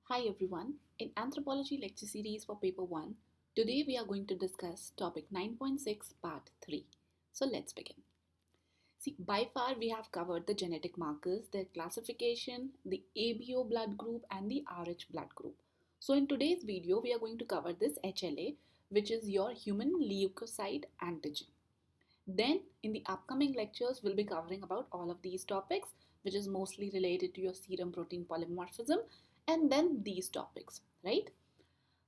Hi everyone. In Anthropology lecture series for paper 1, today we are going to discuss topic 9.6 part 3. So let's begin. See, by far we have covered the genetic markers, their classification, the ABO blood group and the RH blood group. So in today's video we are going to cover this HLA, which is your human leukocyte antigen. Then in the upcoming lectures we'll be covering about all of these topics, which is mostly related to your serum protein polymorphism, and then these topics, right?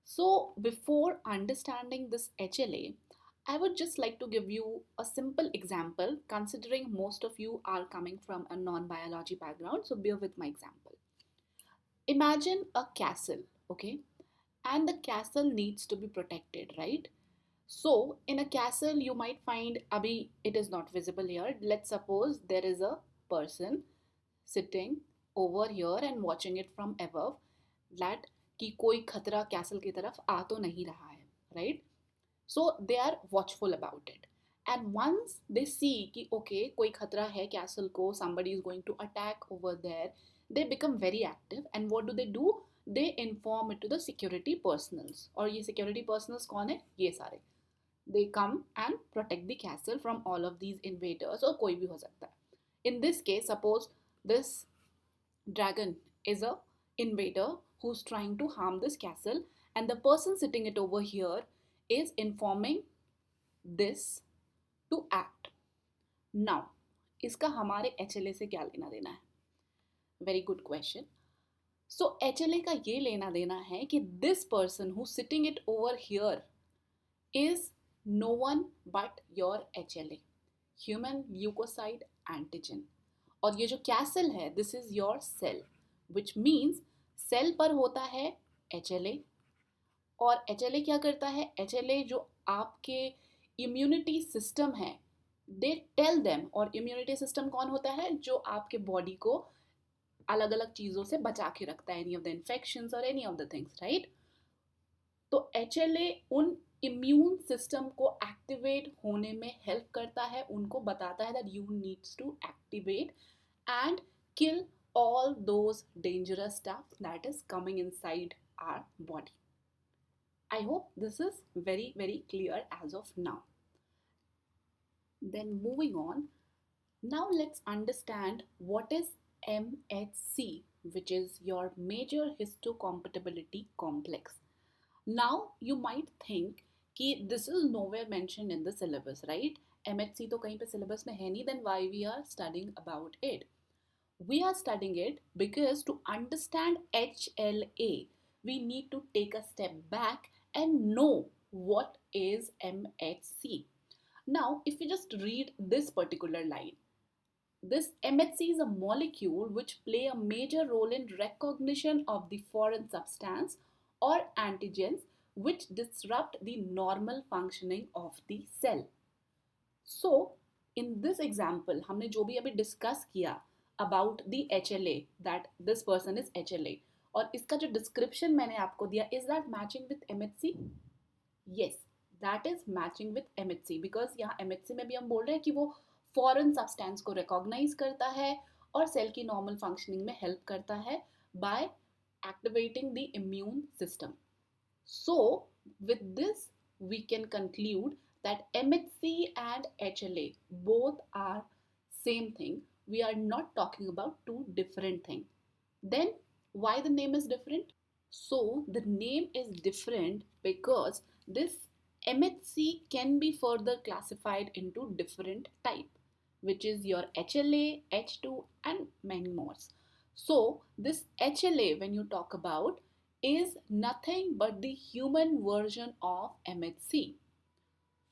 So before understanding this HLA, I would just like to give you a simple example, considering most of you are coming from a non-biology background, so bear with my example. Imagine a castle, okay? And the castle needs to be protected, right? So in a castle, you might find, abhi, it is not visible here. Let's suppose there is a person sitting over here and watching it from above, that कि कोई खतरा castle की तरफ आ तो नहीं रहा है, right? So they are watchful about it. And once they see कि okay, कोई खतरा है castle को, somebody is going to attack over there, they become very active. And what do? They inform it to the security personals. और ये security personals कौन है? ये सारे. They come and protect the castle from all of these invaders, or कोई भी हो सकता है. In this case, suppose this dragon is a invader who's trying to harm this castle, and the person sitting it over here is informing this to act. Now, इसका हमारे HLA से क्या लेना देना है? Very good question. So HLA का ये लेना देना है कि this person who's sitting it over here is no one but your HLA, human leukocyte antigen. और ये जो कैसल है, this is your cell, which means cell पर होता है HLA. और HLA क्या करता है? HLA जो आपके इम्यूनिटी सिस्टम है, दे टेल देम. और इम्यूनिटी सिस्टम कौन होता है? जो आपके बॉडी को अलग अलग चीज़ों से बचा के रखता है, एनी ऑफ द इन्फेक्शंस और any of the things, right? तो HLA उन इम्यून सिस्टम को एक्टिवेट होने में हेल्प करता है, उनको बताता है that you needs to activate and kill all those dangerous stuff that is coming inside our body. I hope this is very, very clear as of now. Then moving on, now let's understand what is MHC, which is your major histocompatibility complex. Now you might think कि this is nowhere mentioned in the syllabus, right? MHC तो कहीं पे syllabus में है नहीं, then why we are studying about it? We are studying it because to understand HLA, we need to take a step back and know what is MHC. Now, if you just read this particular line, this MHC is a molecule which play a major role in recognition of the foreign substance or antigens which disrupt the normal functioning of the cell. So, in this example, हमने जो भी अभी discuss किया about the HLA, that this person is HLA, और इसका जो description मैंने आपको दिया, is that matching with MHC? Yes, that is matching with MHC, because यहाँ MHC में भी हम बोल रहे हैं कि वो foreign substance को recognize करता है और cell की normal functioning में help करता है by activating the immune system. So, with this, we can conclude that MHC and HLA both are same thing. We are not talking about two different things. Then, why the name is different? So, the name is different because this MHC can be further classified into different type, which is your HLA, H2 and many more. So, this HLA, when you talk about, is nothing but the human version of MHC.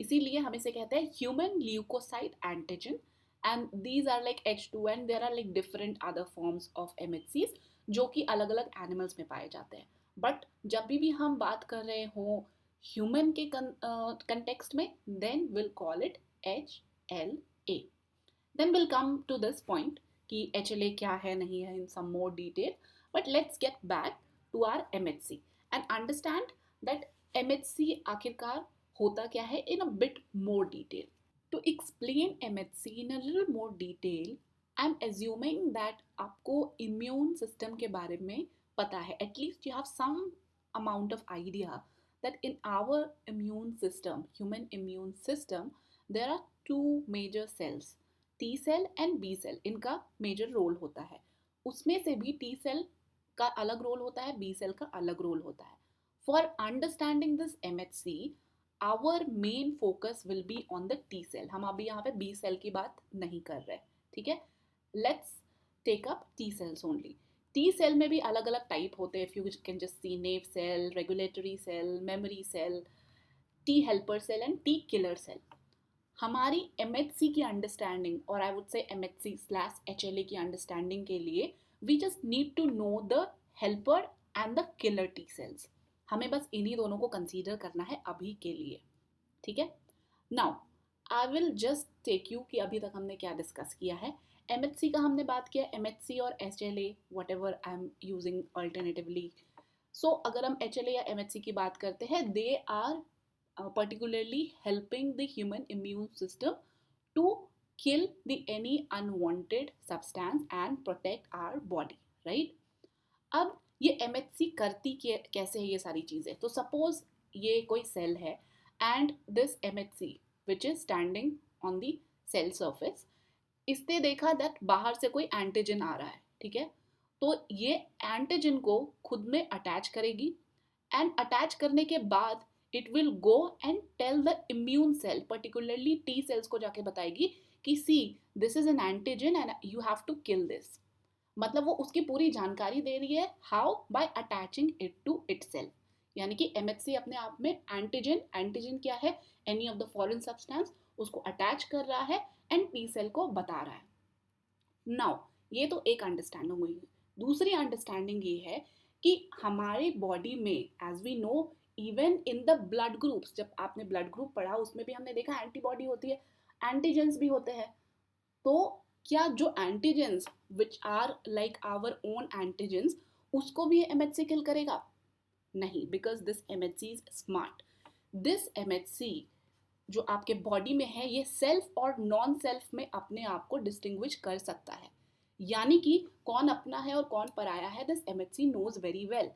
इसीलिए हम इसे कहते हैं human leukocyte antigen, and these are like H2 and there are like different other forms of MHCs जो कि अलग अलग animals में पाए जाते हैं. But जब भी हम बात कर रहे हो human के context में, then we'll call it HLA. Then we'll come to this point कि HLA क्या है नहीं है in some more detail. But let's get back to our MHC and understand that MHC आखिरकार होता क्या है in a bit more detail. To explain MHC in a little more detail, I'm assuming that आपको immune system के बारे में पता है, at least you have some amount of idea that in our immune system, human immune system, there are two major cells, T cell and B cell. इनका major role होता है. उसमें से भी T cell का अलग रोल होता है, B cell का अलग रोल होता है. For understanding this MHC, our main focus will be on the T cell. हम अभी यहाँ पे B cell की बात नहीं कर रहे, ठीक है. Let's take up T cells only. T cell में भी अलग अलग टाइप होते हैं. If you can just see naive cell, regulatory cell, memory cell, T helper cell and T killer cell. हमारी MHC की अंडरस्टैंडिंग, और आई वुड से MHC/HLA की अंडरस्टैंडिंग के लिए we just need to know the helper and the killer T cells. हमें बस इन्हीं दोनों को कंसीडर करना है अभी के लिए, ठीक है. Now I will just take you कि अभी तक हमने क्या डिस्कस किया है. MHC का हमने बात किया, MHC और HLA, whatever I am using alternatively. So अगर हम HLA या MHC की बात करते हैं, they are particularly helping the human immune system to kill the any unwanted substance and protect our body, right? अब ये MHC करती कैसे है ये सारी चीज़ें. तो सपोज ये कोई सेल है and this MHC which is standing on the cell surface, इसने देखा दैट बाहर से कोई एंटीजन आ रहा है, ठीक है. तो ये एंटीजन को खुद में अटैच करेगी एंड अटैच करने के बाद it will go and tell the immune cell, particularly T cells को जाके बताएगी कि see this is an antigen and you have to kill this. मतलब वो उसकी पूरी जानकारी दे रही है. How? By attaching it to itself. यानी कि MHC अपने आप में एंटीजन क्या है, any of the foreign substance, उसको अटैच कर रहा है एंड टी सेल को बता रहा है. नाउ ये तो एक अंडरस्टैंडिंग हुई. दूसरी अंडरस्टैंडिंग ये है कि हमारे बॉडी में, as we know, even in the blood groups, जब आपने ब्लड ग्रुप पढ़ा उसमें भी हमने देखा एंटीबॉडी होती है, एंटीजेंस भी होते हैं. तो क्या जो antigens which are like our own antigens, उसको भी MHC किल करेगा? नहीं, because this MHC is smart. This MHC जो आपके बॉडी में है, ये सेल्फ और नॉन सेल्फ में अपने आप को डिस्टिंग्विश कर सकता है. यानी कि कौन अपना है और कौन पराया है, this MHC knows very well.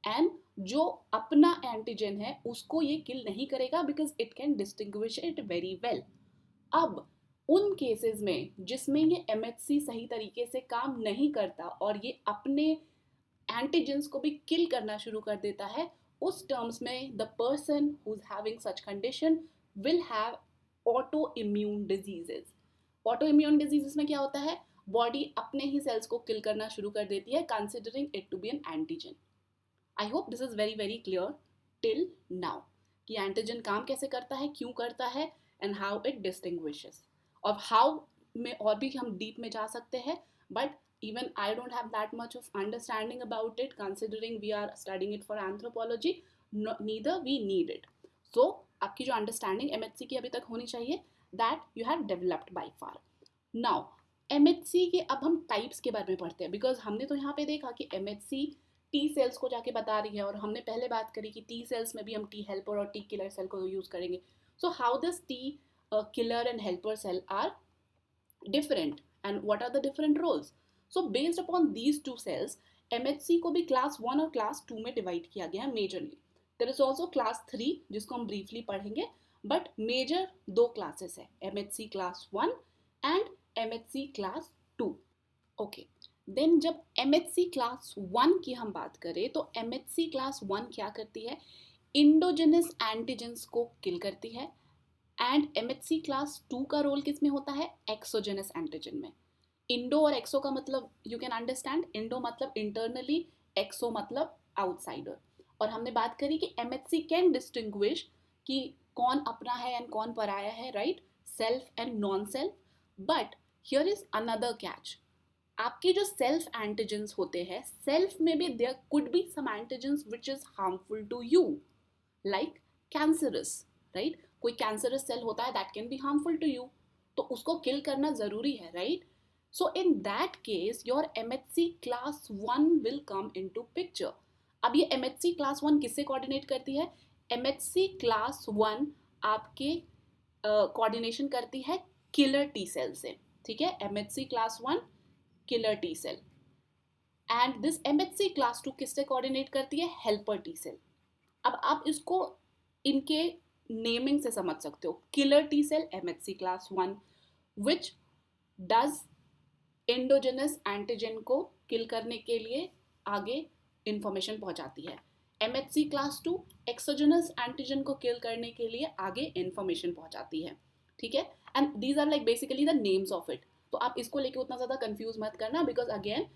And जो अपना एंटीजन है उसको ये किल नहीं करेगा because it can distinguish it very well. अब उन केसेस में जिसमें ये MHC सही तरीके से काम नहीं करता और ये अपने एंटीजेंस को भी किल करना शुरू कर देता है, उस टर्म्स में the person who is having such condition will have autoimmune diseases. Autoimmune diseases में क्या होता है, बॉडी अपने ही सेल्स को किल करना शुरू कर देती है, considering it to be an antigen. I hope this is very very clear till now कि एंटीजन काम कैसे करता है, क्यों करता है, and how it distinguishes. और how में और भी हम डीप में जा सकते हैं, but even I don't have that much of understanding about it, considering we are studying it for anthropology. Neither we need it. So आपकी जो अंडरस्टैंडिंग MHC की अभी तक होनी चाहिए, that you have developed by far. Now MHC के अब हम टाइप्स के बारे में पढ़ते हैं, बिकॉज हमने तो यहाँ पे देखा कि MHC टी सेल्स को जाके बता रही है, और हमने पहले बात करी कि टी सेल्स में भी हम टी हेल्पर और टी किलर सेल को यूज़ करेंगे. So how this T killer and helper cell are different and what are the different roles. So based upon these two cells MHC को भी class 1 और class 2 में divide किया गया है majorly. There is also class 3 जिसको हम briefly पढ़ेंगे, but major दो classes है, MHC class 1 and MHC class 2. Okay, then जब MHC class 1 की हम बात करें तो MHC class 1 क्या करती है, इंडोजेनस एंटीजेंस को किल करती है. एंड MHC class 2 का रोल किस में होता है, एक्सोजेनस एंटीजन में. इंडो और एक्सो का मतलब यू कैन अंडरस्टैंड, इंडो मतलब इंटरनली, एक्सो मतलब आउटसाइडर. और हमने बात करी कि MHC कैन डिस्टिंग्विश कि कौन अपना है एंड कौन पराया है, right, self and non self. But here is another catch. आपके जो सेल्फ एंटीजेंस होते हैं, सेल्फ में भी there could be some antigens which is harmful to you, like cancerous, right. कोई कैंसरस सेल होता है that can be harmful to you, तो उसको किल करना जरूरी है, right. So in that case your MHC class 1 will come into picture. अब ये MHC class 1 किससे कोऑर्डिनेट करती है, MHC class 1 आपके कोऑर्डिनेशन करती है किलर टी सेल से, ठीक है. MHC class 1 killer T cell. And this MHC class 2 किससे कोऑर्डिनेट करती है? Helper T cell. अब आप इसको इनके नेमिंग से समझ सकते हो. Killer T cell MHC class 1 which does endogenous antigen को किल करने के लिए आगे इंफॉर्मेशन पहुंचाती है. MHC क्लास 2 एक्सोजेनस एंटीजन को किल करने के लिए आगे इंफॉर्मेशन पहुंचाती है. ठीक है, and these are like basically the names of it. तो आप इसको लेके उतना ज़्यादा कंफ्यूज मत करना, because again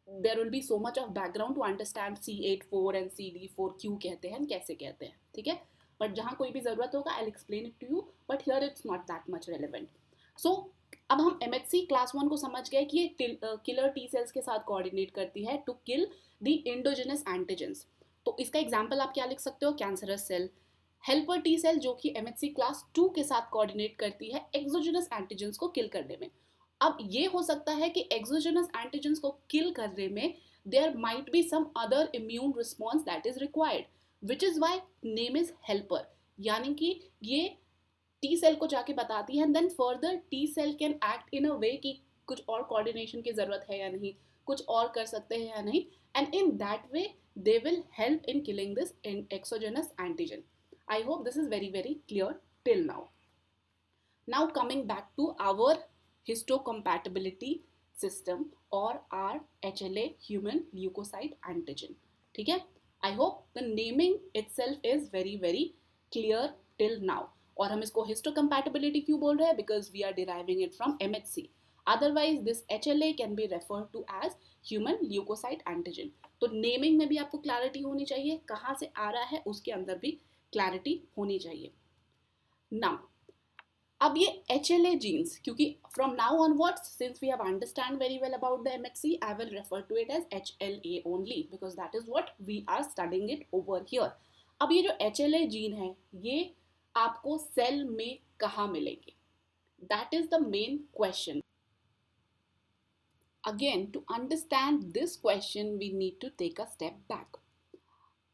there will be so much of background to understand C84 and CD4 क्यों कहते हैं, कैसे कहते हैं. ठीक है, बट जहाँ कोई भी ज़रूरत होगा I will explain it to you, but here it's not that much relevant. So अब हम MHC क्लास 1 को समझ गए कि ये किलर टी सेल्स के साथ कोऑर्डिनेट करती है to kill the endogenous antigens. तो इसका एग्जांपल आप क्या लिख सकते हो? Cancerous cell. Helper T cell जो कि MHC क्लास 2 के साथ कोऑर्डिनेट करती है एक्सोजेनस एंटीजेंस को किल करने में. अब ये हो सकता है कि एक्सोजेनस एंटीजेंस को किल करने में there might be some other immune response that is required, which is why name is helper. यानी कि ये टी सेल को जाके बताती है, and then further T cell can act in a way कि कुछ और कोऑर्डिनेशन की जरूरत है या नहीं, कुछ और कर सकते हैं या नहीं, and in that way they will help in killing this exogenous antigen. I hope this is very very clear till now. Now coming back to our histocompatibility system or our HLA human leukocyte antigen. ठीक है, I hope the naming itself is very very clear till now. और हम इसको histocompatibility क्यों बोल रहे हैं? Because we are deriving it from MHC. Otherwise this HLA can be referred to as human leukocyte antigen. तो नेमिंग में भी आपको क्लैरिटी होनी चाहिए, कहाँ से आ रहा है उसके अंदर भी क्लैरिटी होनी चाहिए. नाउ अब ये HLA जीन्स, क्योंकि from now onwards since we have understand very well about the MHC, I will refer to it as HLA only because that is what we are studying it over here. अब ये जो HLA gene है ये आपको cell में कहाँ मिलेंगे? That is the main question. Again, to understand this question, we need to take a step back.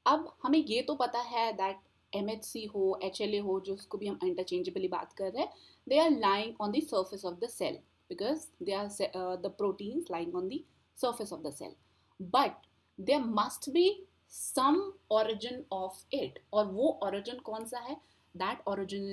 अब हमें ये तो पता है that MHC हो, HLA हो, जो उसको भी हम interchangeably बात कर रहे हैं, they are lying on the surface of the cell because they are the proteins lying on the surface of the cell. But there must be some origin of it. और वो origin कौन सा है? That origin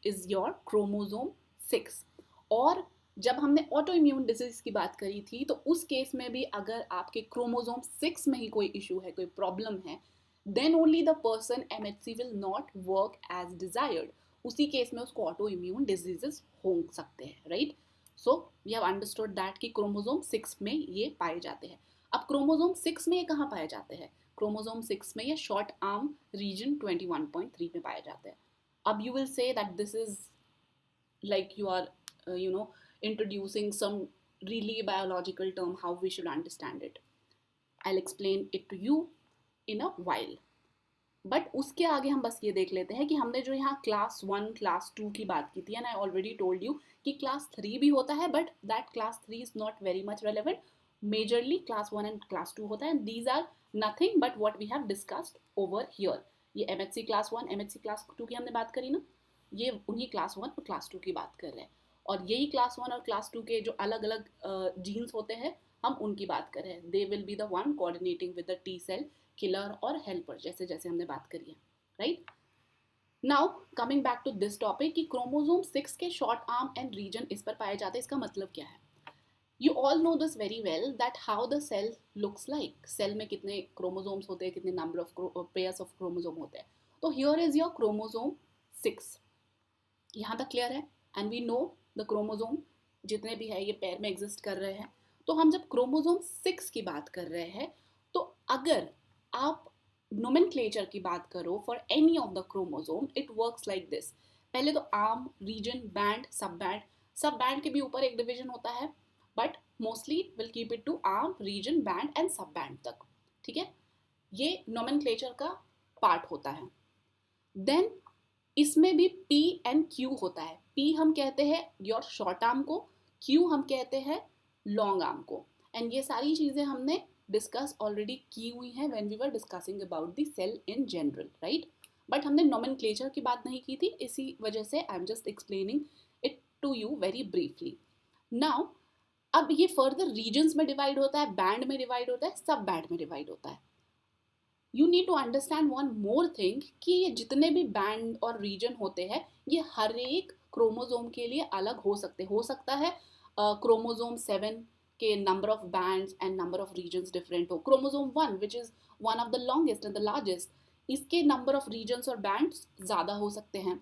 is your chromosome 6. और जब हमने auto immune disease की बात करी थी तो उस केस में भी अगर आपके क्रोमोसोम 6 में ही कोई इशू है, कोई प्रॉब्लम है, then only the person MHC will not work as desired. उसी केस में उसको ऑटो इम्यून डिजीजेस हो सकते हैं, right? So we have understood that कि क्रोमोसोम 6 में ये पाए जाते हैं. अब क्रोमोसोम 6 में ये कहाँ पाए जाते हैं? क्रोमोसोम 6 में ये शॉर्ट आर्म रीजन 21.3 में पाए जाते हैं. अब you will say that this is like you are introducing some really biological term how we should understand it. I'll explain it to you in a while. But उसके आगे हम बस ये देख लेते हैं कि हमने जो यहाँ क्लास 1 क्लास 2 की बात की थी, and I already told you कि क्लास 3 भी होता है, but that class 3 is not very much relevant. Majorly class 1 and class 2 होता है, and these are nothing but what we have discussed over here. ये MHC क्लास 1 MHC क्लास 2 की हमने बात करी ना, ये उन्हीं क्लास 1 और क्लास 2 की बात कर रहे हैं. और यही क्लास 1 और क्लास 2 के जो अलग अलग जीन्स होते हैं हम उनकी बात कर रहे हैं. They will be the one coordinating with the T cell killer और हेल्पर, जैसे जैसे हमने बात करी है, right? Now coming back to this topic कि क्रोमोसोम 6 के शॉर्ट आर्म एंड रीजन इस पर पाए जाते हैं. इसका मतलब क्या है? You all know this very well that how the cell looks like. Cell में कितने क्रोमोसोम्स होते हैं, कितने number of pairs of chromosome होते हैं. तो हियर इज योर क्रोमोसोम 6. यहाँ तक क्लियर है? And we know the chromosome जितने भी है ये पेयर में एग्जिस्ट कर रहे हैं. तो हम जब क्रोमोसोम 6 की बात कर रहे हैं तो अगर आप नोमेनक्लेचर की बात करो for any of the chromosome it works like this. पहले तो arm, region, band, sub band. Sub band के भी ऊपर एक डिवीजन होता है, but mostly will keep it to arm, region, band and sub band तक. ठीक है, ये नोमेनक्लेचर का पार्ट होता है. देन इसमें भी P एंड Q होता है. P हम कहते हैं योर शॉर्ट आर्म को, Q हम कहते हैं लॉन्ग आर्म को. एंड ये सारी चीज़ें हमने डिस्कस ऑलरेडी की हुई हैं when we were discussing about the cell in general, right? But हमने नोमेनक्लेचर की बात नहीं की थी, इसी वजह से I am just explaining it to you very briefly. Now अब ये फर्दर रीजन्स में डिवाइड होता है, बैंड में डिवाइड होता है, सब बैंड में डिवाइड होता है. You need to understand one more thing कि ये जितने भी बैंड और रीजन होते हैं ये हर एक क्रोमोजोम के लिए अलग हो सकता है क्रोमोजोम 7 के number of bands and number of regions different हो. Chromosome 1 which is one of the longest and the largest, इसके नंबर ऑफ रीजन्स और बैंड्स ज़्यादा हो सकते हैं.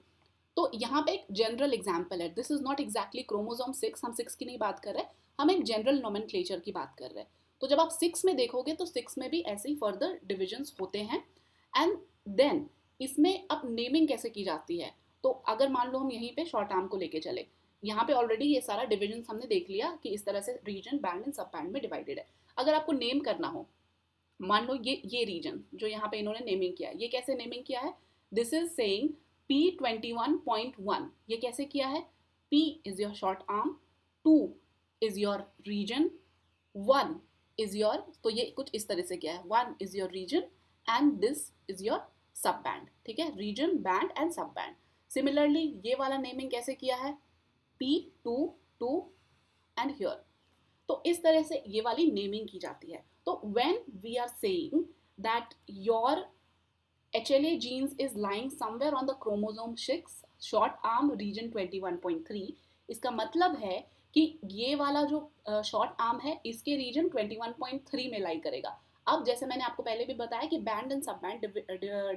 तो यहाँ पे एक जनरल एग्जाम्पल है. This is not exactly chromosome 6, हम 6 की नहीं बात कर रहे, हम एक जनरल नोमेनक्लेचर की बात कर रहे हैं. तो जब आप 6 में देखोगे तो 6 में भी ऐसे ही फर्दर डिविजन्स होते हैं. एंड देन इसमें अब नेमिंग कैसे की जाती है. तो अगर मान लो हम यहीं पे शॉर्ट आर्म को लेके चले, यहाँ पे ऑलरेडी ये सारा डिविजन हमने देख लिया कि इस तरह से reason, band and sub band में डिवाइडेड है. अगर आपको नेम करना हो, मान लो ये रीजन जो यहाँ पे इन्होंने नेमिंग किया है, ये कैसे नेमिंग किया है. This is saying P21.1. ये कैसे किया है. P is your short arm, 2 is your region, 1 is your, तो ये कुछ इस तरह से किया है, 1 is your region and this is your sub band. ठीक है, region, band and sub band. Similarly ये वाला नेमिंग कैसे किया है, P2, 2 एंड हियर. तो इस तरह से ये वाली नेमिंग की जाती है. तो when we are saying that your HLA genes is lying somewhere on the chromosome 6, short arm region 21.3, इसका मतलब है कि ये वाला जो शॉर्ट आर्म है इसके रीजन 21.3 में लाई करेगा. अब जैसे मैंने आपको पहले भी बताया कि band and sub band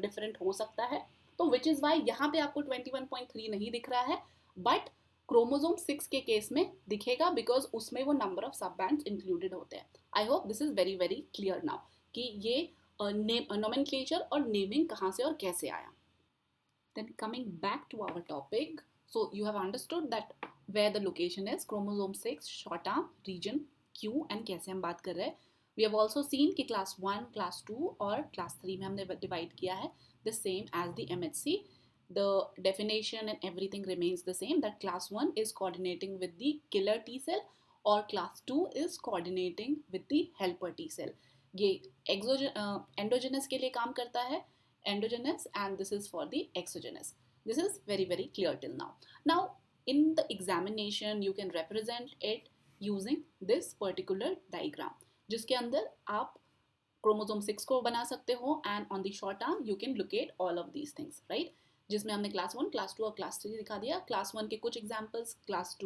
different हो सकता है, तो विच इज़ वाई यहाँ पे आपको 21.3 नहीं दिख रहा है, बट क्रोमोजोम 6 के केस में दिखेगा बिकॉज उसमें वो नंबर ऑफ सब बैंड्स इंक्लूडेड होते हैं. आई hope this is very very clear now कि ये nomenclature और naming कहाँ से और कैसे आया. Then coming back to our topic, so you have understood that where the location is, chromosome 6, short arm, region, Q and कैसे हम बात कर रहे हैं. We have also seen कि class 1, class 2 और class 3 में हमने divide किया है the same as the MHC. The definition and everything remains the same, that class 1 is coordinating with the killer T cell और class 2 is coordinating with the helper T cell. ये endogenous के लिए काम करता है, endogenous, and this is for the exogenous. This is very very clear till now. Now in the examination you can represent it using this particular diagram जिसके अंदर आप chromosome 6 को बना सकते हो and on the short arm you can locate all of these things, right? जिसमें हमने class 1, class 2 और क्लास 3 दिखा दिया. क्लास 1 के कुछ एग्जाम्पल्स, क्लास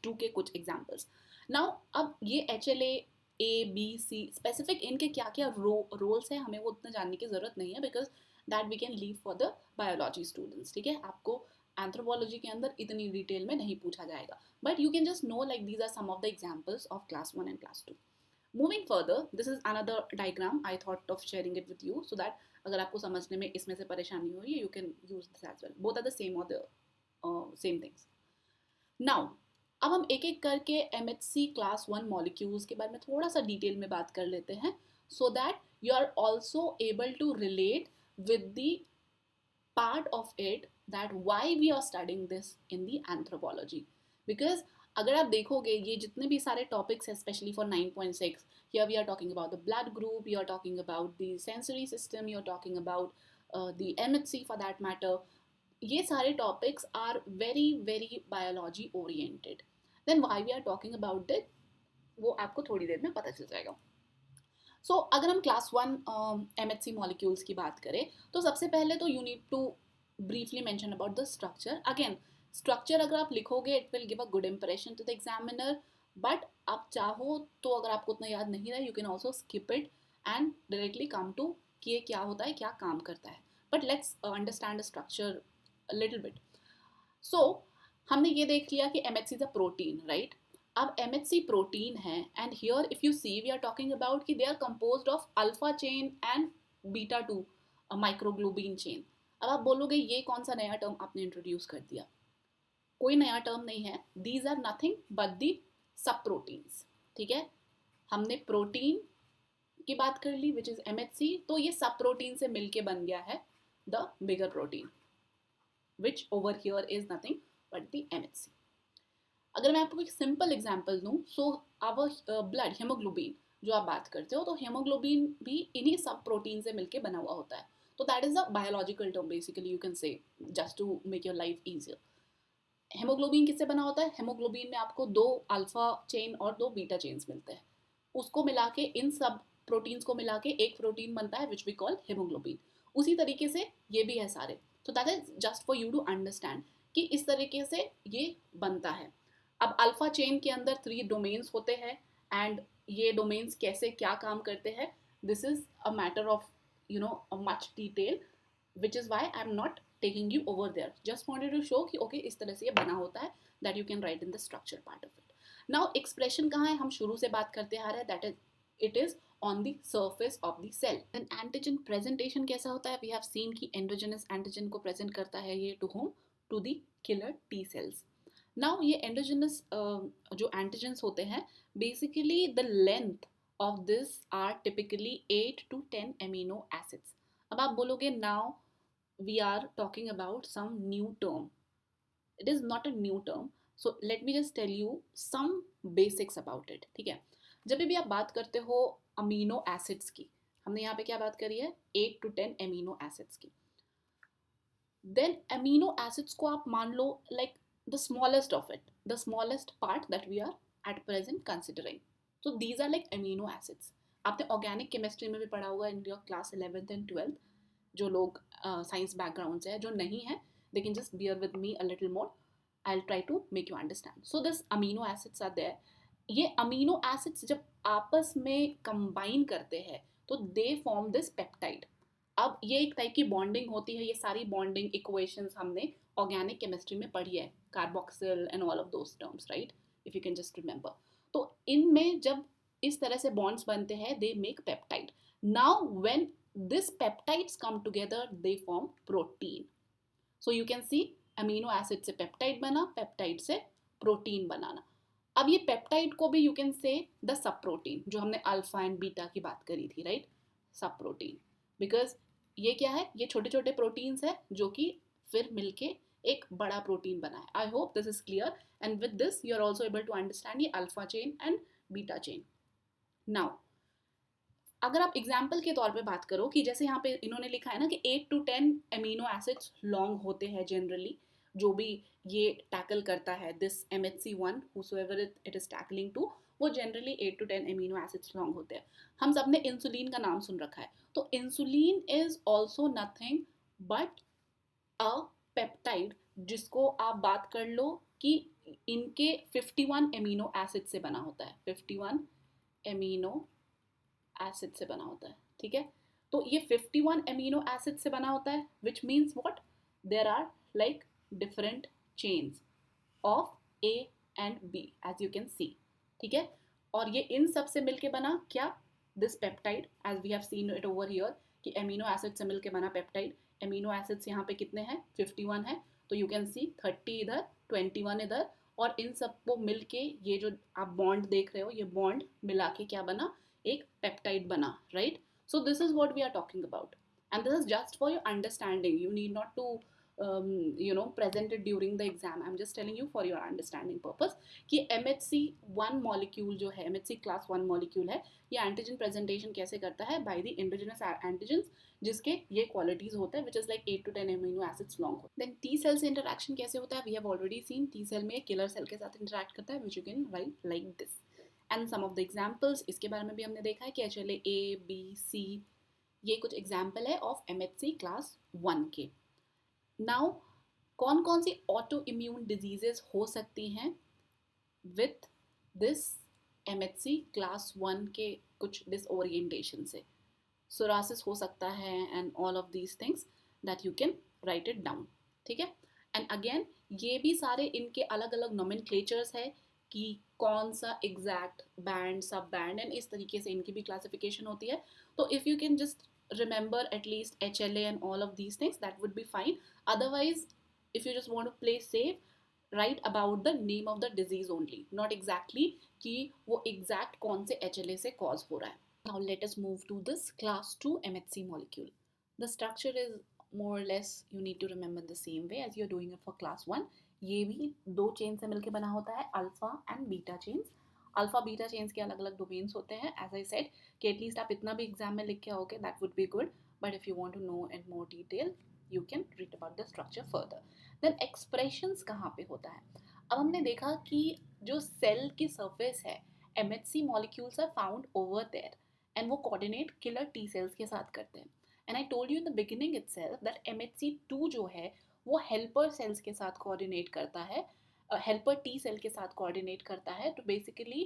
2 के कुछ एग्जाम्पल्स. नाउ अब ये HLA ABC स्पेसिफिक इनके क्या क्या रोल्स हैं हमें वो उतना जानने की ज़रूरत नहीं है because that we can leave for the biology students. ठीक है, आपको एंथ्रोपोलॉजी के अंदर इतनी डिटेल में नहीं पूछा जाएगा, but you can just know like these are some of the examples of class 1 and class 2. Moving further, this is another diagram I thought of sharing it with you so that अगर आपको समझने में इसमें से परेशानी हो रही है you can use this as well. Both are the same और द सेम थिंग्स. नाउ अब हम एक एक करके MHC क्लास 1 मॉलिक्यूल्स के बारे में थोड़ा सा डिटेल में बात कर लेते हैं so that you are also able to relate with the part of it that why we are studying this in the anthropology. Because अगर आप देखोगे ये जितने भी सारे टॉपिक्स हैं specially for 9.6, here we are talking about the blood group, you are talking about the sensory system, you are talking about the MHC for that matter. ये सारे topics are very very biology oriented. Then why we are talking about it वो आपको थोड़ी देर में पता चल जाएगा. सो अगर हम क्लास 1 MHC मॉलिक्यूल्स की बात करें तो सबसे पहले तो you need to briefly mention about the structure. Again structure अगर आप लिखोगे it will give a good impression to the examiner, but आप चाहो तो अगर आपको उतना याद नहीं रहा you can also skip it and directly come to कि ये क्या होता है, क्या काम करता है. But let's understand the structure a little bit. So हमने ये देख लिया कि MHC is a protein, right? अब MHC प्रोटीन है and here if you see we are talking about कि they are composed of alpha chain and beta 2 microglobin chain. अब आप बोलोगे ये कौन सा नया टर्म आपने इंट्रोड्यूस कर दिया. कोई नया टर्म नहीं है. These are nothing but the सब प्रोटीन्स. ठीक है, हमने प्रोटीन की बात कर ली which is MHC, तो ये सब प्रोटीन से मिलके बन गया है the bigger protein, which over here is nothing but the MHC. अगर मैं आपको एक सिंपल एग्जांपल दूं, सो आवर ब्लड हीमोग्लोबिन जो आप बात करते हो, तो हीमोग्लोबिन भी इन्हीं सब प्रोटीन से मिलके बना हुआ होता है. तो that is a biological term basically, you can say, just to make your life easier. Hemoglobin किससे बना होता है? हेमोग्लोबिन में आपको 2 अल्फा चेन और 2 बीटा चेन्स मिलते हैं, उसको मिला के, इन सब प्रोटीन्स को मिला के एक प्रोटीन बनता है विच वी कॉल हेमोग्लोबिन। उसी तरीके से ये भी है सारे। तो that is just for you to understand कि इस तरीके से ये बनता है। अब अल्फा चेन के अंदर 3 डोमेन्स होते हैं, एंड ये डोमेन्स कैसे क्या काम करते हैं, this is a matter of much detail, which is why I'm not taking you over there. Just wanted to show कि okay इस तरह से ये बना होता है, that you can write in the structure part of it. Now expression कहाँ है? हम शुरू से बात करते आ रहे हैं, that is it is on the surface of the cell. Then antigen presentation कैसा होता है? We have seen कि endogenous antigen को present करता है ये to whom? To the killer T cells. Now ये endogenous जो antigens होते हैं, basically the length of this are typically 8 to 10 amino acids. अब आप बोलोगे now we are talking about some new term. It is not a new term. So let me just tell you some basics about it. ठीक है, जब भी आप बात करते हो अमीनो एसिड्स की, हमने यहाँ पे क्या बात करी है? 8 to 10 अमीनो एसिड्स की। देन अमीनो एसिड्स को आप मान लो like the smallest of it, the smallest part that we are at present considering. So these are like amino acids. आपने ऑर्गेनिक केमिस्ट्री में भी पढ़ा होगा in your class 11th and 12th, जो लोग साइंस बैकग्राउंड से है, जो नहीं है they can just bear with me a little more. I'll try to make you understand. So this amino acids are there. ये अमीनो एसिड्स जब आपस में कंबाइन करते हैं तो दे फॉर्म दिस पेप्टाइड। अब ये एक टाइप की बॉन्डिंग होती है, ये सारी बॉन्डिंग इक्वेशंस हमने ऑर्गेनिक केमिस्ट्री में पढ़ी है, carboxyl and all of those terms, right, if you can just remember. तो इनमें जब इस तरह से बॉन्ड्स बनते हैं they make peptide. Now when this peptides come together they form protein. So you can C amino acid से peptide बना, पेप्टाइड से प्रोटीन बनाना। अब ये पेप्टाइड को भी यू कैन से द सब प्रोटीन, जो हमने अल्फा एंड बीटा की बात करी थी, राइट, सब प्रोटीन। बिकॉज ये क्या है? ये छोटे छोटे प्रोटीन्स है जो कि फिर मिलके एक बड़ा प्रोटीन बना है। I hope this is clear, and with this you are also able to understand ये alpha chain and beta chain. Now अगर आप एग्जाम्पल के तौर पे बात करो कि जैसे यहाँ पे इन्होंने लिखा है ना कि 8 to 10 अमीनो एसिड्स लॉन्ग होते हैं जनरली, जो भी ये टैकल करता है this MHC1 whosoever it is tackling to, वो generally 8 to 10 amino acids long होते हैं। हम सब ने इंसुलिन का नाम सुन रखा है, तो insulin is also nothing but a peptide, जिसको आप बात कर लो कि इनके 51 अमीनो एसिड से बना होता है, 51 अमीनो एसिड से बना होता है। ठीक है, तो ये 51 अमीनो एसिड से बना होता है, which means what, there are like different chains of A and B as you can see. ठीक है, और ये इन सब से मिलके बना क्या? This peptide, as we have seen it over here कि अमीनो एसिड से मिलके बना पेप्टाइड। अमीनो एसिड्स यहाँ पे कितने हैं? 51 है, तो यू कैन सी 30 इधर, 21 इधर, और इन सबको मिलके ये जो आप बॉन्ड देख रहे हो, ये बॉन्ड मिला के क्या बना? एक पेप्टाइड बना, right? So this is what we are talking about, and this is just for your understanding. You need not to present it during the exam. I'm just telling you for your understanding purpose कि MHC1 molecule जो है, MHC class 1 molecule है, ये antigen presentation कैसे करता है? By the endogenous antigens, जिसके ये क्वालिटीज होते हैं which is like 8 to 10 amino acids long. Then T cell से इंटरेक्शन कैसे होता है? We have already seen, T cell में किलर सेल के साथ इंटरेक्ट करता है, which you can write like this. And some of the examples, इसके बारे में भी हमने देखा है कि HLA A, B, C, ये कुछ एग्जाम्पल है ऑफ MHC क्लास 1 के। नाउ कौन कौन सी ऑटो इम्यून डिजीजेस हो सकती हैं विथ दिस MHC क्लास 1 के कुछ डिसओरिएंटेशन से? सोरासिस हो सकता है and all of these things that you can right it down. ठीक है, एंड अगेन ये भी सारे इनके अलग अलग नोमेनक्लेचर्स है कि कौन सा exact band, sub band, and इस तरीके से इनकी भी क्लासिफिकेशन होती है। तो if you can just remember at least HLA and all of these things, that would be fine. Otherwise, if you just want to play safe, write about the name of the disease only, not exactly कि वो exact कौन से HLA से cause हो रहा है। Now let us move to this class 2 MHC molecule. The structure is more or less you need to remember the same way as you're doing it for class 1. ये भी दो chain से मिलके बना होता है, alpha and beta chains. Alpha beta chains के अलग अलग डोमेन्स होते हैं, एज आई सेड कि एटलीस्ट आप इतना भी एग्जाम में लिख के आओगे, that would be good, but if you want to know in more detail You can read about the structure further. Then expressions कहाँ पे होता है? अब हमने देखा कि जो सेल की सरफेस है, MHC molecules are found over there and वो coordinate killer T cells के साथ करते हैं. And I told you in the beginning itself that MHC2 जो है वो helper cells के साथ coordinate करता है, helper T cell के साथ coordinate करता है to basically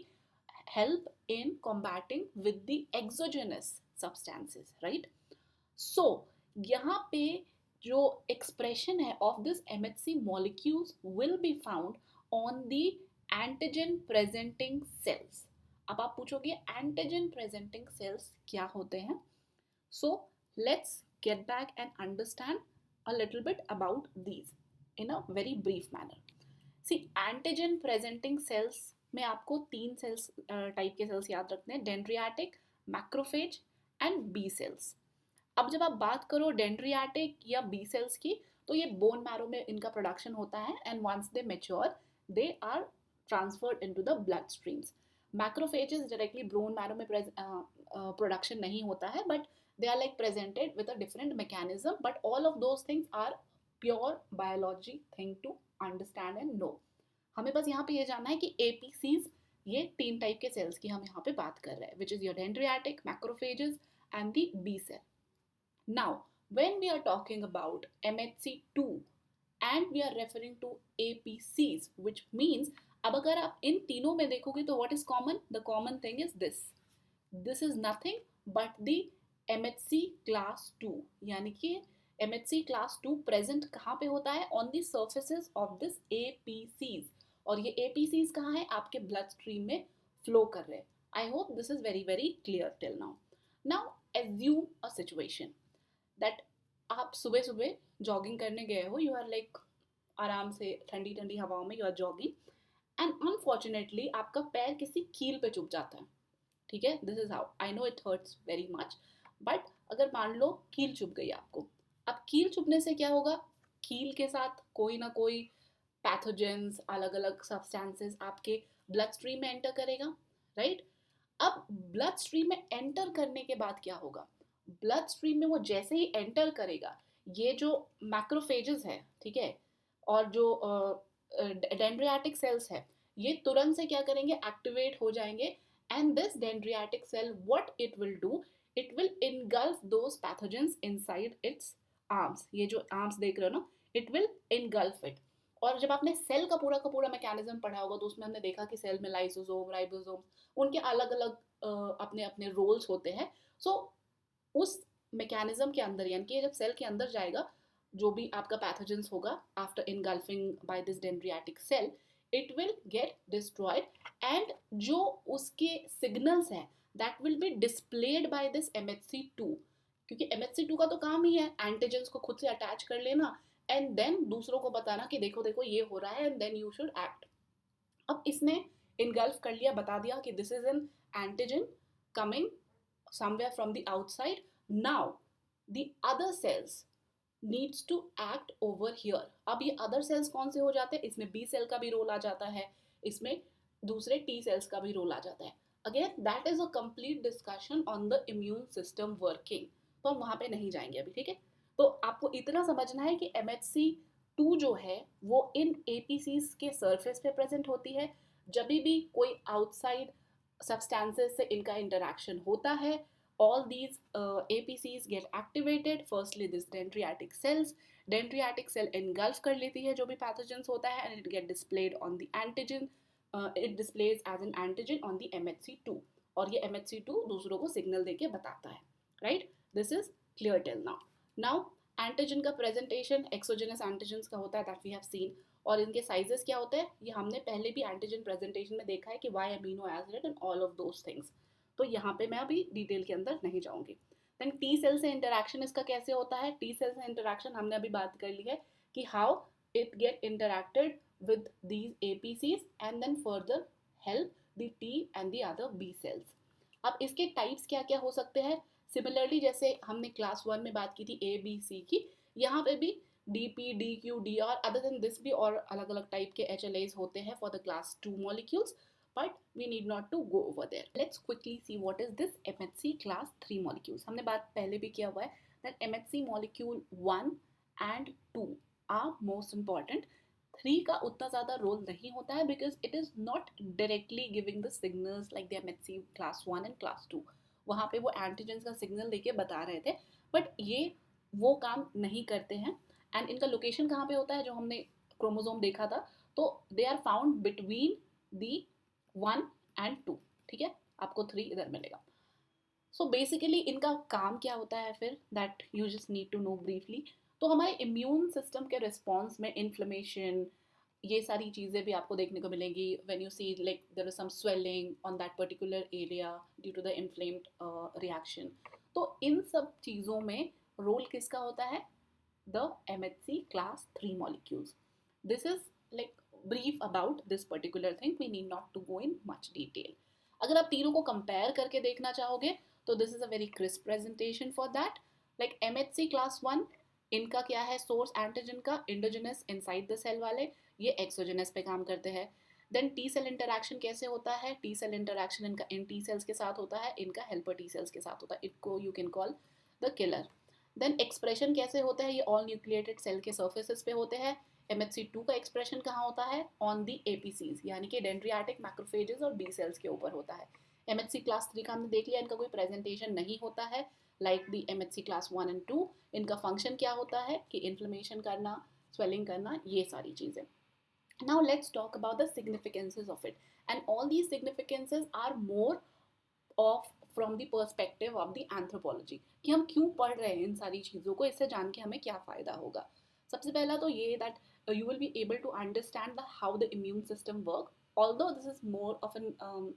help in combating with the exogenous substances, right? So यहाँ पे जो expression है of this MHC molecules will be found on the antigen presenting cells. अब आप पूछोगे antigen presenting cells क्या होते हैं? So let's get back and understand a little bit about these in a very brief manner. See, antigen presenting cells में आपको तीन sales type के सेल्स याद रखने हैं, डेंड्रियाटिक, मैक्रोफेज एंड बी सेल्स. अब जब आप बात करो डेंड्रियाटिक या बी सेल्स की, तो ये बोन मैरो में इनका प्रोडक्शन होता है and once they mature they are transferred into the blood streams. Macrophages directly bone marrow में प्रोडक्शन नहीं होता है, but they are like presented with a different mechanism, but all of those things are pure biology thing to understand and know. हमें बस यहाँ पे ये जानना है कि APCs ये तीन टाइप के सेल्स की हम यहाँ पे बात कर रहे हैं, which is your dendritic, macrophages and the B cell. Now when we are talking about MHC2 and we are referring to APCs, which means अब अगर आप इन तीनों में देखोगे तो what is common? The common thing is this. This is nothing but the MHC class 2, यानी कि MHC class 2 present कहाँ पे होता है? On the surfaces of this APCs. और ये APCs कहाँ है? आपके ब्लड स्ट्रीम में फ्लो कर रहे हैं. आई hope this is very very clear till now. Now assume a situation that आप सुबह सुबह जॉगिंग करने गए हो, यू आर लाइक आराम से ठंडी ठंडी हवाओं में you are jogging and unfortunately आपका पैर किसी कील पे चुभ जाता है. ठीक है, this is how I know it hurts very much, but अगर मान लो कील चुभ गई आपको, अब कील चुभने से क्या होगा? कील के साथ कोई ना कोई पैथोजेंस, अलग अलग सब्सटेंसेस आपके ब्लड स्ट्रीम में एंटर करेगा, राइट? अब ब्लड स्ट्रीम में एंटर करने के बाद क्या होगा? ब्लड स्ट्रीम में वो जैसे ही एंटर करेगा, ये जो मैक्रोफेजेस है, ठीक है, और जो डेंड्रियाटिक सेल्स है, ये तुरंत से क्या करेंगे? एक्टिवेट हो जाएंगे. And this dendritic cell what it will do, it will engulf those pathogens inside its arms. ये जो arms देख रहे हो ना, it will engulf it. और जब आपने सेल का पूरा मैकेनिज्म पढ़ा होगा तो उसमें हमने देखा कि सेल में लाइसोसोम, राइबोसोम, उनके अलग अलग अपने अपने रोल्स होते हैं. सो उस मैकेनिज्म के अंदर, यानी कि जब सेल के अंदर जाएगा, जो भी आपका पैथोजेंस होगा after engulfing by this dendritic cell, it will get destroyed and जो उसके सिग्नल्स हैं that will be displayed by this MHC2. क्योंकि MHC2 का तो काम ही है एंटीजेंस को खुद से अटैच कर लेना एंड देन दूसरों को बताना कि देखो देखो ये हो रहा है and then you should act. अब इसने इनगल्फ कर लिया, बता दिया कि this is an antigen coming somewhere from the outside. Now the other cells needs to act over here. अब ये अदर सेल्स कौन से हो जाते हैं? इसमें बी सेल का भी रोल आ जाता है, इसमें दूसरे टी सेल्स का भी रोल आ जाता है. Again, that is a complete discussion on the immune system working. तो हम वहाँ पे नहीं जाएंगे अभी, ठीक है? तो आपको इतना समझना है कि MHC2 जो है वो इन APCs के सरफेस पे प्रेजेंट होती है. जब भी कोई आउटसाइड सब्सटेंसेस से इनका इंटरेक्शन होता है, all these APCs get activated. Firstly, this dendritic cells. Dendritic cell engulf कर लेती है जो भी pathogens होता है and it get displayed on the antigen. It displays as an antigen on the MHC2 और ये MHC2 दूसरों को सिग्नल देके बताता है, right? This is clear till now. Now antigen का presentation exogenous antigens का होता है that we have seen. और इनके sizes क्या होते हैं ये हमने पहले भी antigen presentation में देखा है कि Y amino acid and all of those things. तो यहाँ पे मैं अभी डिटेल के अंदर नहीं जाऊँगी. Then T cell से interaction इसका कैसे होता है? T cell से interaction हमने अभी बात कर ली है कि how it get interacted with these APCs and then further help the T and the other B cells. अब इसके टाइप्स क्या क्या हो सकते हैं? सिमिलरली जैसे हमने क्लास 1 में बात की थी ABC की, यहाँ पे भी DP, DQ, DR, other than this भी और अलग अलग टाइप के HLAs होते हैं for the class 2 molecules, but we need not to go over there. Let's quickly see what is this MHC class 3 molecules. हमने बात पहले भी किया हुआ है that MHC molecule 1 and 2 are most important. 3 का उतना ज़्यादा रोल नहीं होता है because it is not directly giving the signals like the MHC class 1 and class 2. वहाँ पे वो एंटीजेंस का सिग्नल देके बता रहे थे, बट ये वो काम नहीं करते हैं. एंड इनका लोकेशन कहाँ पे होता है, जो हमने क्रोमोजोम देखा था, तो they are found between the 1 and 2. ठीक है, आपको 3 इधर मिलेगा. सो बेसिकली इनका काम क्या होता है फिर, that you just need to know briefly. तो हमारे इम्यून सिस्टम के रिस्पॉन्स में इन्फ्लेमेशन, ये सारी चीज़ें भी आपको देखने को मिलेंगी. When you see like there is some swelling on that particular area due to the inflamed reaction. तो इन सब चीज़ों में रोल किसका होता है, the MHC class 3 molecules. This is like brief about this particular thing. We need not to go in much detail. अगर आप तीनों को कंपेयर करके देखना चाहोगे तो this is a very crisp presentation for that. Like MHC class 1, इनका क्या है, सोर्स एंटीजन का इंडोजिनस इनसाइड द सेल वाले, ये एक्सोजिनस पे काम करते हैं. देन टी सेल इंटरैक्शन कैसे होता है, टी सेल इंटरैक्शन इनका इन टी सेल्स के साथ होता है, इनका हेल्पर टी सेल्स के साथ होता है. इनको you can call the killer. Then expression कैसे होता है, ये ऑल न्यूक्लिएटेड सेल के सर्फेसिस पे होते हैं. MHC2 का एक्सप्रेशन कहाँ होता है, ऑन दी APCs यानी कि डेंड्रियाटिक मैक्रोफेजेस और B सेल्स के ऊपर होता है. MHC क्लास 3 का हमने देख लिया, इनका कोई प्रेजेंटेशन नहीं होता है like the MHC class 1 and 2. इनका फंक्शन क्या होता है कि इन्फ्लेमेशन करना, स्वेलिंग करना, ये सारी चीज़ें. Now let's talk about the significances of it, and all these significances are more of from the perspective of the anthropology, कि हम क्यों पढ़ रहे हैं इन सारी चीज़ों को, इससे जान के हमें क्या फ़ायदा होगा. सबसे पहला तो ये that you will be able to understand the how the immune system work. Although this is more of N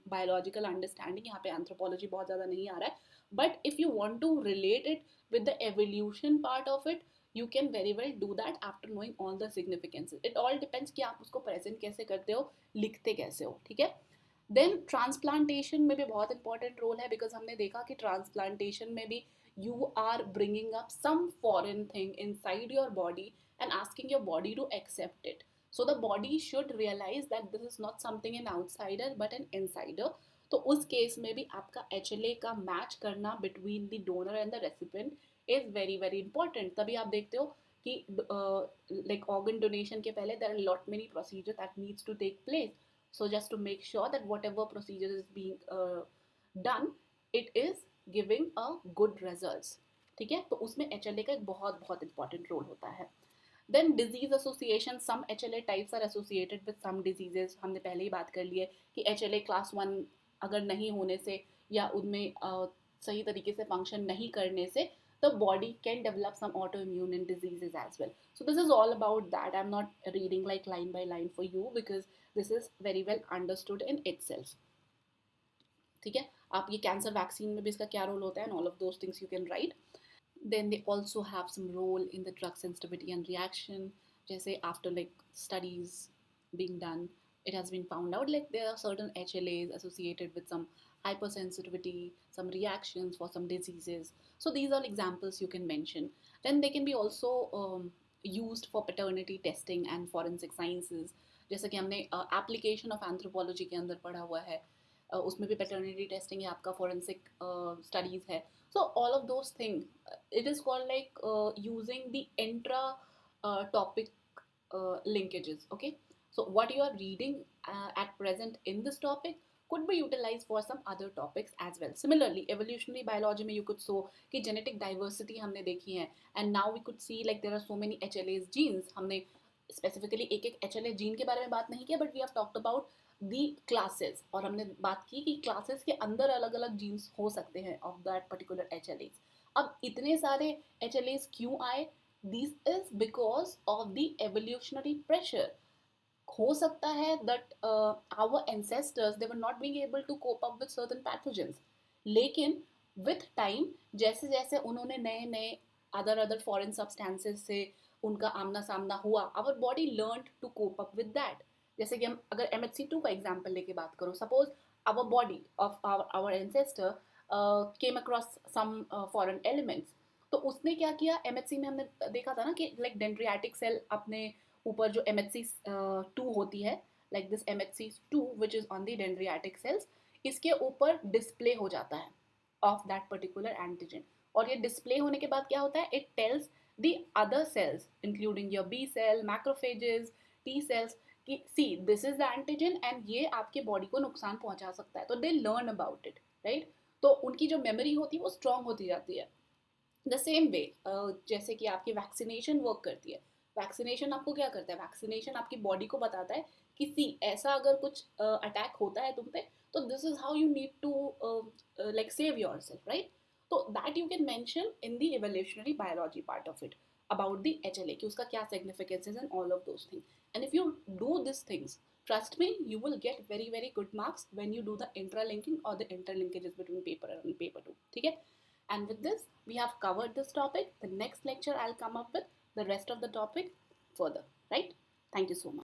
biological understanding, यहाँ पे एंथ्रोपोलॉजी बहुत ज़्यादा नहीं आ रहा है, but if you want to relate it with the evolution part of it, you can very well do that after knowing all the सिग्निफिकेंसेज. It all depends कि आप उसको प्रेजेंट कैसे करते हो, लिखते कैसे हो. ठीक है. देन ट्रांसप्लांटेशन में भी बहुत इंपॉर्टेंट रोल है, बिकॉज हमने देखा कि ट्रांसप्लांटेशन में भी you are bringing up some foreign thing inside your body and asking your body to accept it. So the body should realize that this is not something an outsider but an insider. तो उस case में भी आपका HLA का match करना between the donor and the recipient is very very important. तभी आप देखते हो कि लाइक ऑर्गन डोनेशन के पहले there are lot many procedure that needs to take place. So just to make sure that whatever procedure is being done, it is giving a good results. ठीक है, तो उसमें HLA का एक बहुत बहुत इंपॉर्टेंट रोल होता है. Then disease association, some HLA types are associated with some diseases. हमने पहले ही बात कर ली है कि HLA क्लास 1 अगर नहीं होने से या उनमें सही तरीके से फंक्शन नहीं करने से the body can develop some autoimmune diseases as well. So this is all about that. I'm not reading like line by line for you because this is very well understood in itself. ठीक है, आप ये cancer vaccine में भी इसका क्या role होता है, and all of those things you can write. Then they also have some role in the drug sensitivity and reaction. जैसे after like studies being done, it has been found out like there are certain HLAs associated with some hypersensitivity, some reactions for some diseases. So these are examples you can mention. Then they can be also used for paternity testing and forensic sciences. जैसे कि हमने application of anthropology के अंदर पढ़ा हुआ है, उसमें भी paternity testing है, आपका forensic studies है. So all of those things, it is called like using the intra topic linkages. Okay, so what you are reading at present in this topic could be utilized for some other topics as well. Similarly, evolutionary biology में you could show कि genetic diversity हमने देखी है, and now we could see like there are so many HLAs genes. हमने specifically एक एक HLA gene के बारे में बात नहीं किया, but we have talked about the classes, और हमने बात की कि classes के अंदर अलग अलग genes हो सकते हैं of that particular HLAs. अब इतने सारे HLAs क्यों आए? This is because of the evolutionary pressure. हो सकता है that our ancestors they were not being able to cope up with certain pathogens, लेकिन with time जैसे जैसे उन्होंने नए नए other foreign substances से उनका आमना सामना हुआ, our body learned to cope up with that. जैसे कि हम अगर MHC2 का एग्जाम्पल लेके बात करो, suppose our body of our ancestor came across some foreign elements, तो उसने क्या किया, MHC में हमने देखा था ना कि like dendritic cell अपने ऊपर जो MHC2 होती है, like this MHC2 which is on the dendritic cells, इसके ऊपर डिस्प्ले हो जाता है of that particular antigen. और ये डिस्प्ले होने के बाद क्या होता है, it tells the other cells, including your B cell, macrophages, T cells, कि see this is the antigen and ये आपके बॉडी को नुकसान पहुंचा सकता है, तो they learn about it, right? तो उनकी जो मेमोरी होती है वो स्ट्रांग होती जाती है. द सेम वे जैसे कि आपकी वैक्सीनेशन वर्क करती है. वैक्सीनेशन आपको क्या करता है? वैक्सीनेशन आपकी बॉडी को बताता है कि सी ऐसा अगर कुछ अटैक होता है तुम पे, तो this is how you need to like save your self, right? तो that you can mention in the evolutionary biology part of it about the HLA कि उसका क्या significance is and all of those things. And if you do this things, trust me, you will get very very good marks when you do the intralinking or the interlinkages between paper and paper 2. ठीक है? And with this, we have covered this topic. The next lecture, I'll come up with the rest of the topic further, right? Thank you so much.